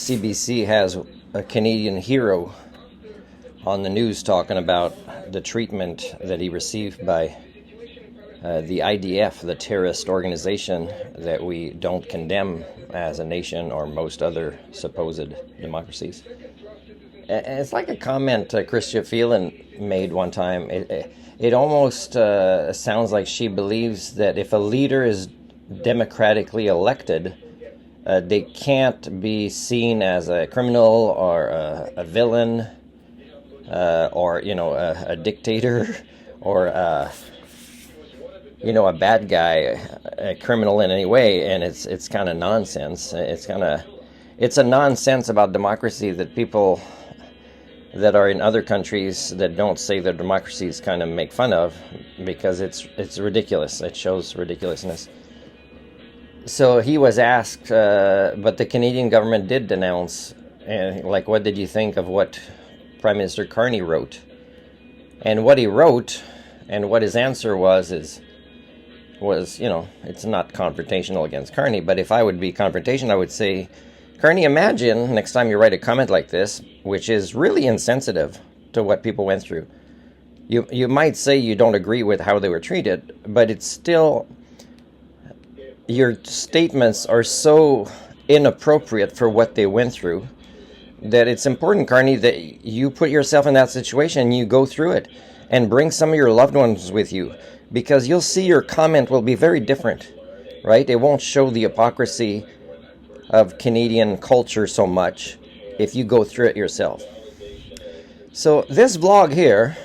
CBC has a Canadian hero on the news talking about the treatment that he received by the IDF, the terrorist organization that we don't condemn as a nation or most other supposed democracies. It's like a comment Christian Phelan made one time. It almost sounds like she believes that if a leader is democratically elected, they can't be seen as a criminal or a villain or a dictator or a bad guy, a criminal in any way. And it's kind of nonsense. It's a nonsense about democracy that people that are in other countries that don't say their democracies kind of make fun of, because it's ridiculous. It shows ridiculousness. So he was asked, but the Canadian government did denounce, what did you think of what Prime Minister Carney wrote? And what he wrote and what his answer was it's not confrontational against Carney, but if I would be confrontation, I would say, Carney, imagine next time you write a comment like this, which is really insensitive to what people went through. You might say you don't agree with how they were treated, but it's still, your statements are so inappropriate for what they went through that it's important, Carney, that you put yourself in that situation and you go through it and bring some of your loved ones with you, because you'll see your comment will be very different, right? It won't show the hypocrisy of Canadian culture so much if you go through it yourself. So this vlog here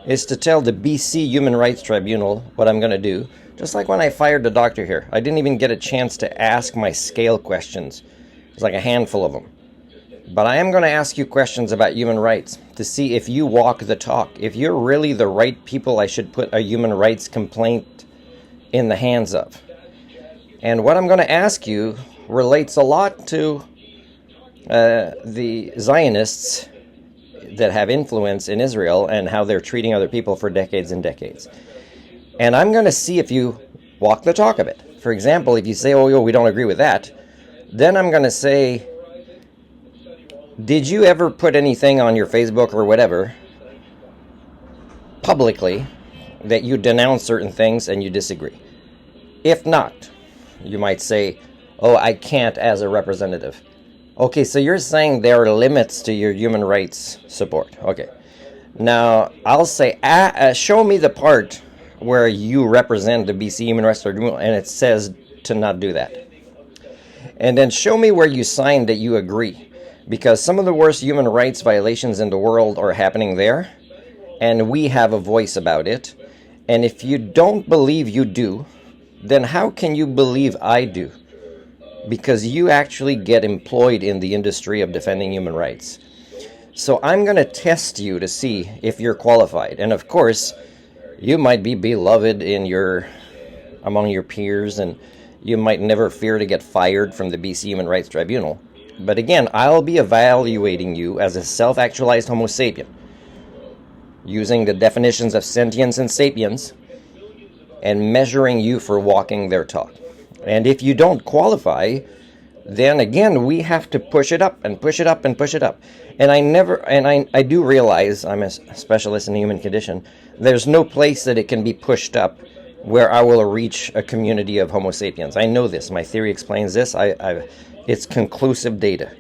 is to tell the BC Human Rights Tribunal what I'm going to do. Just like when I fired the doctor here, I didn't even get a chance to ask my scale questions. It's like a handful of them. But I am going to ask you questions about human rights to see if you walk the talk. If you're really the right people I should put a human rights complaint in the hands of. And what I'm going to ask you relates a lot to the Zionists that have influence in Israel and how they're treating other people for decades and decades. And I'm going to see if you walk the talk a bit. For example, if you say, oh, we don't agree with that, then I'm going to say, did you ever put anything on your Facebook or whatever publicly that you denounce certain things and you disagree? If not, you might say, oh, I can't as a representative. Okay, so you're saying there are limits to your human rights support. Okay. Now, I'll say, show me the part where you represent the BC Human Rights Tribunal and it says to not do that. And then show me where you signed that you agree. Because some of the worst human rights violations in the world are happening there, and we have a voice about it. And if you don't believe you do, then how can you believe I do? Because you actually get employed in the industry of defending human rights. So I'm going to test you to see if you're qualified. And of course, you might be beloved among your peers, and you might never fear to get fired from the BC Human Rights Tribunal. But again, I'll be evaluating you as a self-actualized Homo sapien, using the definitions of sentience and sapiens, and measuring you for walking their talk. And if you don't qualify, then again, we have to push it up and push it up and push it up. And I do realize, I'm a specialist in the human condition, there's no place that it can be pushed up where I will reach a community of Homo sapiens. I know this. My theory explains this. It's conclusive data.